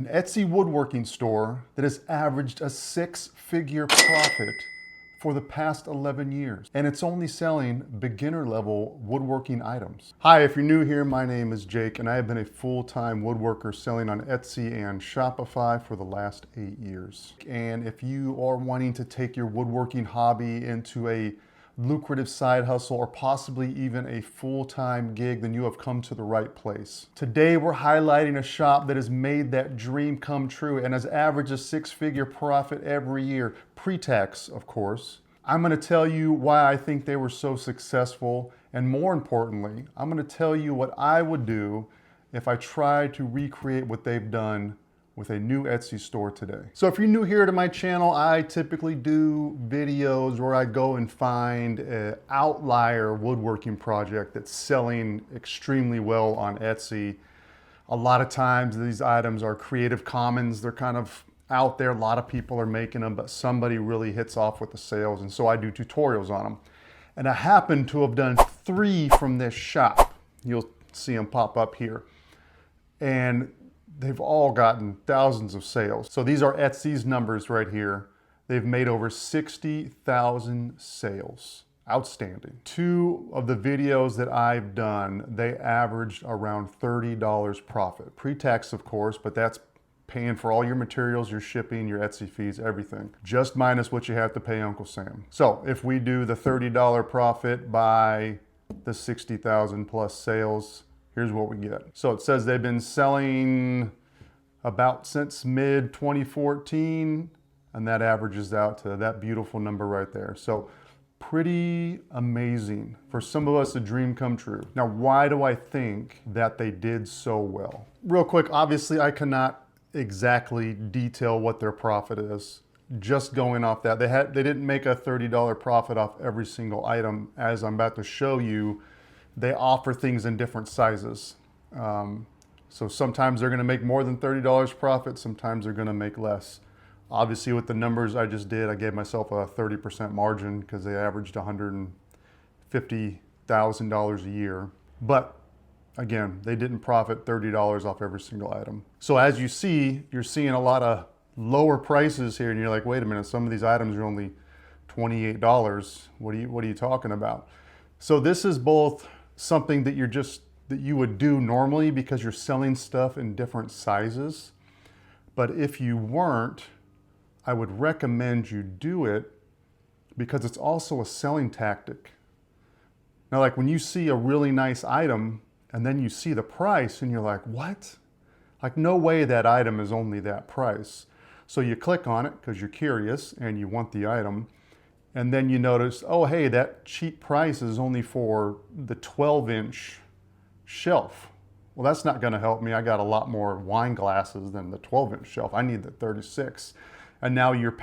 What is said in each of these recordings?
An Etsy woodworking store that has averaged a six-figure profit for the past 11 years. And it's only selling beginner level woodworking items. Hi, if you're new here, my name is Jake and I have been a full-time woodworker selling on Etsy and Shopify for the last 8 years. And if you are wanting to take your woodworking hobby into a lucrative side hustle or possibly even a full-time gig, then you have come to the right place. Today we're highlighting a shop that has made that dream come true and has averaged a six-figure profit every year, pre-tax of course. I'm going to tell you why I think they were so successful, and more importantly, I'm going to tell you what I would do if I tried to recreate what they've done with a new Etsy store today. So if you're new here to my channel, I typically do videos where I go and find an outlier woodworking project that's selling extremely well on Etsy. A lot of times these items are Creative Commons. They're kind of out there. A lot of people are making them, but somebody really hits off with the sales. And so I do tutorials on them. And I happen to have done 3 from this shop. You'll see them pop up here. And they've all gotten thousands of sales. So these are Etsy's numbers right here. They've made over 60,000 sales. Outstanding. 2 of the videos that I've done, they averaged around $30 profit. Pre-tax, of course, but that's paying for all your materials, your shipping, your Etsy fees, everything. Just minus what you have to pay Uncle Sam. So if we do the $30 profit by the 60,000 plus sales, here's what we get. So it says they've been selling about since mid 2014, and that averages out to that beautiful number right there. So pretty amazing. For some of us, a dream come true. Now, why do I think that they did so well? Real quick, obviously I cannot exactly detail what their profit is. Just going off that, they didn't make a $30 profit off every single item. As I'm about to show you, they offer things in different sizes. So sometimes they're gonna make more than $30 profit, sometimes they're gonna make less. Obviously with the numbers I just did, I gave myself a 30% margin because they averaged $150,000 a year. But again, they didn't profit $30 off every single item. So as you see, you're seeing a lot of lower prices here and you're like, wait a minute, some of these items are only $28. What are you talking about? So this is both something that you would do normally because you're selling stuff in different sizes. But if you weren't, I would recommend you do it because it's also a selling tactic. Now, like when you see a really nice item and then you see the price and you're like, what? Like no way that item is only that price. So you click on it because you're curious and you want the item. And then you notice, oh, hey, that cheap price is only for the 12-inch shelf. Well, that's not gonna help me. I got a lot more wine glasses than the 12-inch shelf. I need the 36. And now you're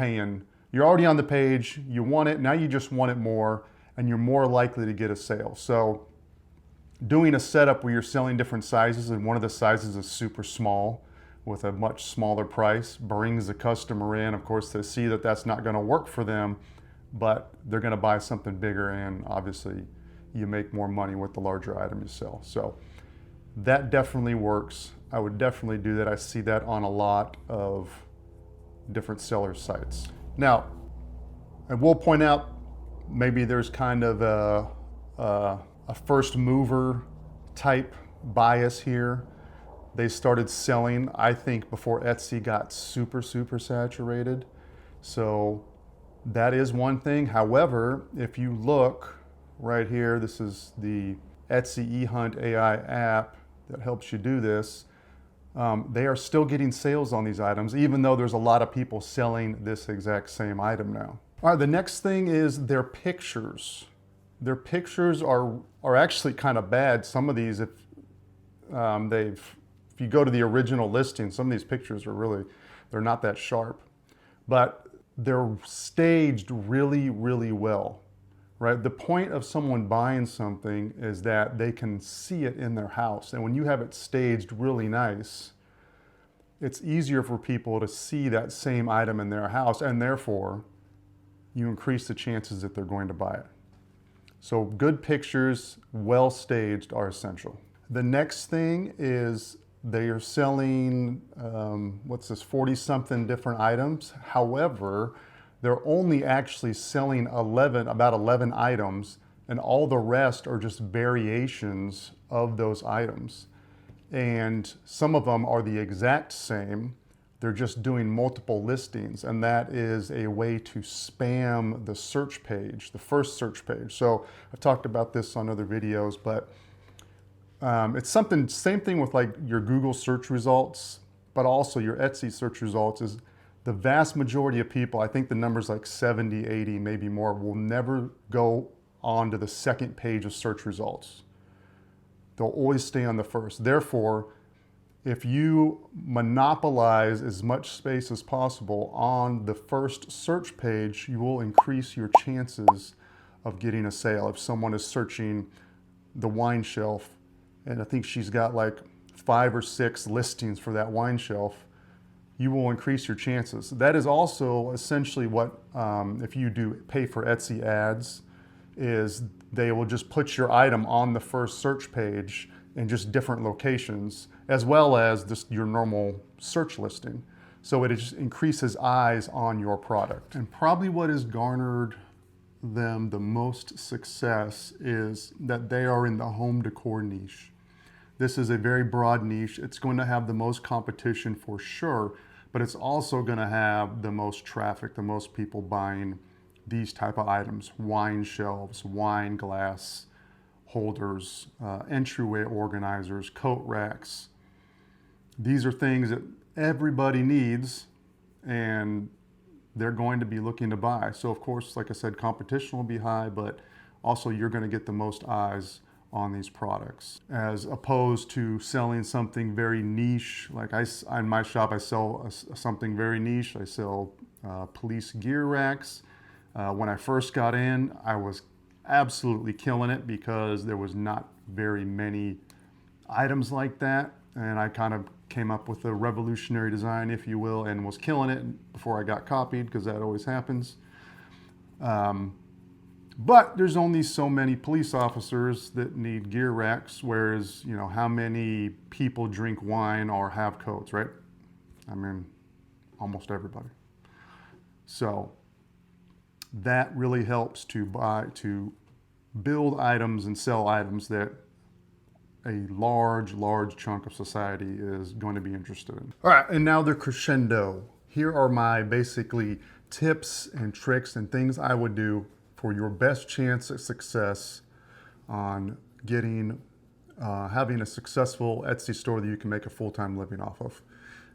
already on the page, you want it, now you just want it more, and you're more likely to get a sale. So doing a setup where you're selling different sizes and one of the sizes is super small with a much smaller price brings the customer in, of course, to see that that's not gonna work for them, but they're gonna buy something bigger and obviously you make more money with the larger item you sell. So that definitely works. I would definitely do that. I see that on a lot of different seller sites. Now, I will point out maybe there's kind of a first mover type bias here. They started selling, I think, before Etsy got super saturated. So that is one thing. However, if you look right here, this is the Etsy eHunt AI app that helps you do this. They are still getting sales on these items, even though there's a lot of people selling this exact same item now. All right, the next thing is their pictures. Their pictures are actually kind of bad. Some of these, if you go to the original listing, some of these pictures are they're not that sharp, but they're staged really well, right? The point of someone buying something is that they can see it in their house. And when you have it staged really nice, it's easier for people to see that same item in their house, and therefore you increase the chances that they're going to buy it. So good pictures, well staged, are essential. The next thing is They are selling, what's this, 40 something different items. However, they're only actually selling about 11 items, and all the rest are just variations of those items. And some of them are the exact same. They're just doing multiple listings, and that is a way to spam the search page, the first search page. So I've talked about this on other videos, but it's something, same thing with like your Google search results, but also your Etsy search results is the vast majority of people, I think the number's like 70, 80, maybe more, will never go on to the second page of search results. They'll always stay on the first. Therefore, if you monopolize as much space as possible on the first search page, you will increase your chances of getting a sale. If someone is searching the wine shelf, and I think she's got like 5 or 6 listings for that wine shelf, you will increase your chances. That is also essentially what, if you do pay for Etsy ads, is they will just put your item on the first search page in just different locations, as well as just your normal search listing. So it just increases eyes on your product. And probably what has garnered them the most success is that they are in the home decor niche. This is a very broad niche. It's going to have the most competition for sure, but it's also going to have the most traffic, the most people buying these type of items: wine shelves, wine glass holders, entryway organizers, coat racks. These are things that everybody needs, and they're going to be looking to buy. So of course, like I said, competition will be high, but also you're going to get the most eyes on these products, as opposed to selling something very niche. Like in my shop, I sell something very niche. I sell police gear racks. When I first got in, I was absolutely killing it because there was not very many items like that. And I kind of came up with a revolutionary design, if you will, and was killing it before I got copied, because that always happens. But there's only so many police officers that need gear racks, whereas, you know, how many people drink wine or have coats, right? I mean, almost everybody. So that really helps to build items and sell items that a large chunk of society is going to be interested in. All right, and now the crescendo. Here are my basically tips and tricks and things I would do for your best chance at success on getting, having a successful Etsy store that you can make a full-time living off of.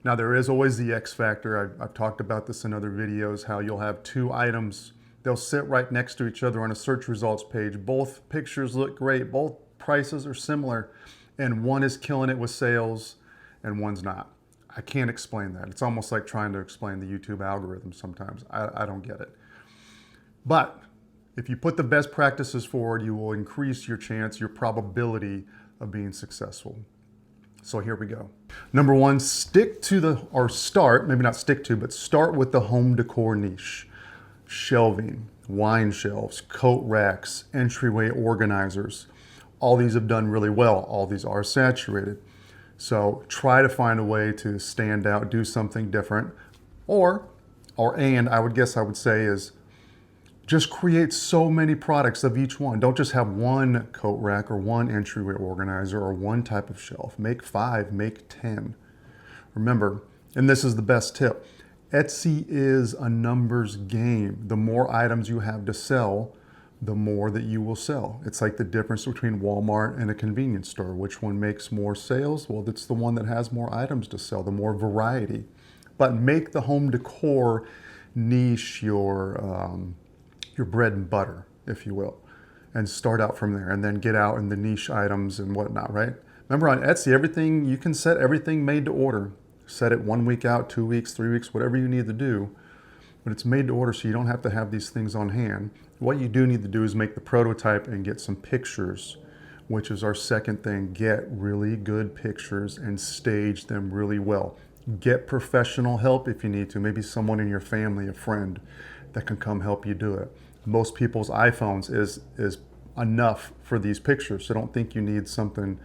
Now, there is always the X factor. I've talked about this in other videos, how you'll have 2 items. They'll sit right next to each other on a search results page. Both pictures look great. Both prices are similar, and one is killing it with sales and one's not. I can't explain that. It's almost like trying to explain the YouTube algorithm sometimes. I don't get it. But if you put the best practices forward, you will increase your chance, your probability of being successful. So here we go. Number 1, start with the home decor niche. Shelving, wine shelves, coat racks, entryway organizers. All these have done really well. All these are saturated. So try to find a way to stand out, do something different. And I would say is just create so many products of each one. Don't just have one coat rack or one entryway organizer or one type of shelf. Make 5, make 10. Remember, and this is the best tip, Etsy is a numbers game. The more items you have to sell, the more that you will sell. It's like the difference between Walmart and a convenience store. Which one makes more sales? Well, it's the one that has more items to sell, the more variety. But make the home decor niche your bread and butter, if you will, and start out from there, and then get out in the niche items and whatnot, right? Remember, on Etsy, everything, you can set everything made to order. Set it 1 week out, 2 weeks, 3 weeks, whatever you need to do, but it's made to order, so you don't have to have these things on hand. What you do need to do is make the prototype and get some pictures, which is our second thing. Get really good pictures and stage them really well. Get professional help if you need to, maybe someone in your family, a friend, that can come help you do it. Most people's iPhones is enough for these pictures, so don't think you need something,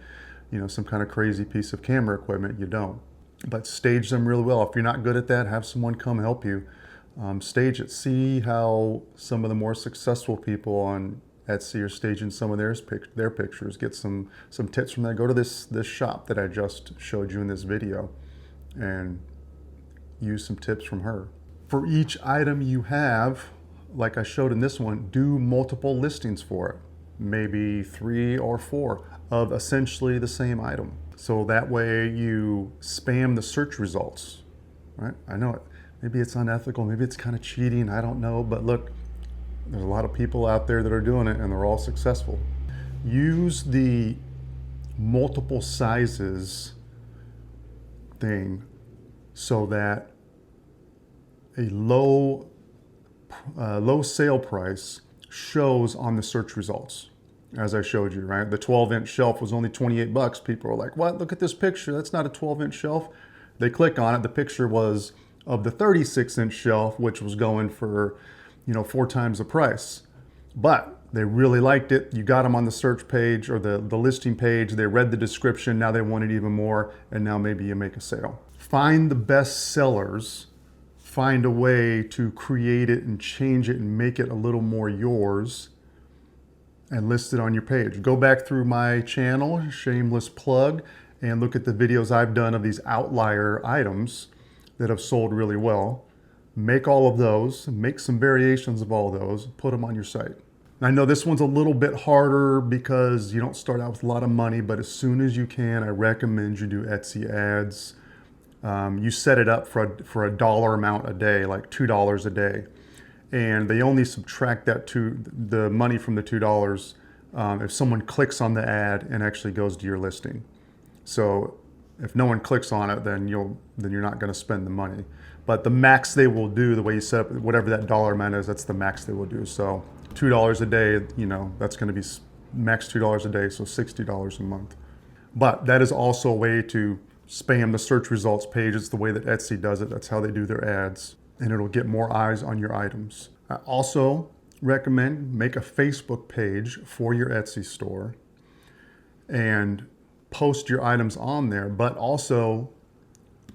some kind of crazy piece of camera equipment. You don't. But stage them really well. If you're not good at that, have someone come help you. Stage it. See how some of the more successful people on Etsy are staging some of their pictures. Get some tips from that. Go to this shop that I just showed you in this video and use some tips from her. For each item you have, like I showed in this one, do multiple listings for it. Maybe 3 or 4 of essentially the same item. So that way you spam the search results, right? I know it. Maybe it's unethical, maybe it's kind of cheating, I don't know, but look, there's a lot of people out there that are doing it and they're all successful. Use the multiple sizes thing so that a low sale price shows on the search results. As I showed you, right? The 12-inch shelf was only 28 bucks. People are like, what? Look at this picture. That's not a 12-inch shelf. They click on it. The picture was of the 36-inch shelf, which was going for, 4 times the price. But they really liked it. You got them on the search page or the listing page. They read the description. Now they want it even more. And now maybe you make a sale. Find the best sellers. Find a way to create it and change it and make it a little more yours and list it on your page. Go back through my channel, shameless plug, and look at the videos I've done of these outlier items that have sold really well. Make all of those, make some variations of all those, put them on your site. I know this one's a little bit harder because you don't start out with a lot of money, but as soon as you can, I recommend you do Etsy ads. You set it up for a dollar amount a day, like $2 a day. And they only subtract that to the money from the $2 if someone clicks on the ad and actually goes to your listing. So if no one clicks on it, then you're not going to spend the money. But the max they will do, the way you set up whatever that dollar amount is, that's the max they will do. So $2 a day, that's going to be max $2 a day, so $60 a month. But that is also a way to spam the search results page. It's the way that Etsy does it. That's how they do their ads. And it'll get more eyes on your items. I also recommend make a Facebook page for your Etsy store and post your items on there, but also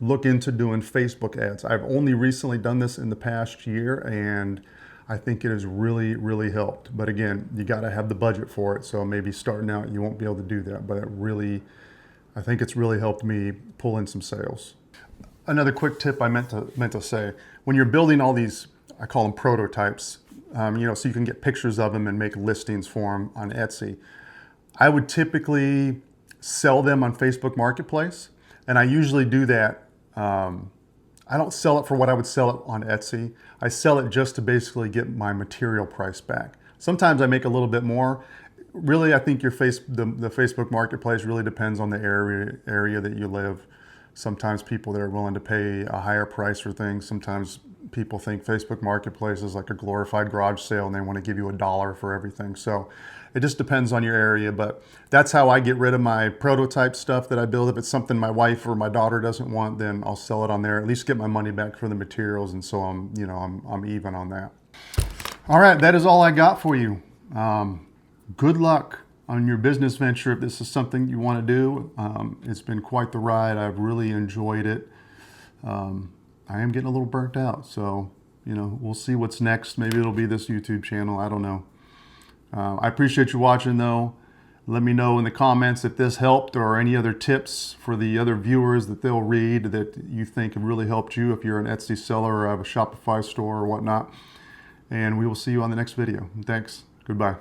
look into doing Facebook ads. I've only recently done this in the past year and I think it has really, really helped. But again, you got to have the budget for it. So maybe starting out, you won't be able to do that, but I think it's really helped me pull in some sales. Another quick tip I meant to say, when you're building all these, I call them prototypes, so you can get pictures of them and make listings for them on Etsy. I would typically sell them on Facebook Marketplace, and I usually do that. I don't sell it for what I would sell it on Etsy. I sell it just to basically get my material price back. Sometimes I make a little bit more. Really, I think the Facebook Marketplace really depends on the area that you live. Sometimes people that are willing to pay a higher price for things. Sometimes people think Facebook Marketplace is like a glorified garage sale and they want to give you $1 for everything. So it just depends on your area, but that's how I get rid of my prototype stuff that I build. If it's something my wife or my daughter doesn't want, then I'll sell it on there, at least get my money back for the materials. And so I'm even on that. All right, that is all I got for you. Good luck on your business venture if this is something you want to do. It's been quite the ride. I've really enjoyed it. I am getting a little burnt out, so we'll see what's next. Maybe it'll be this YouTube channel. I don't know. I appreciate you watching though. Let me know in the comments if this helped or any other tips for the other viewers that they'll read that you think have really helped you if you're an Etsy seller or have a Shopify store or whatnot. And we will see you on the next video. Thanks. Goodbye.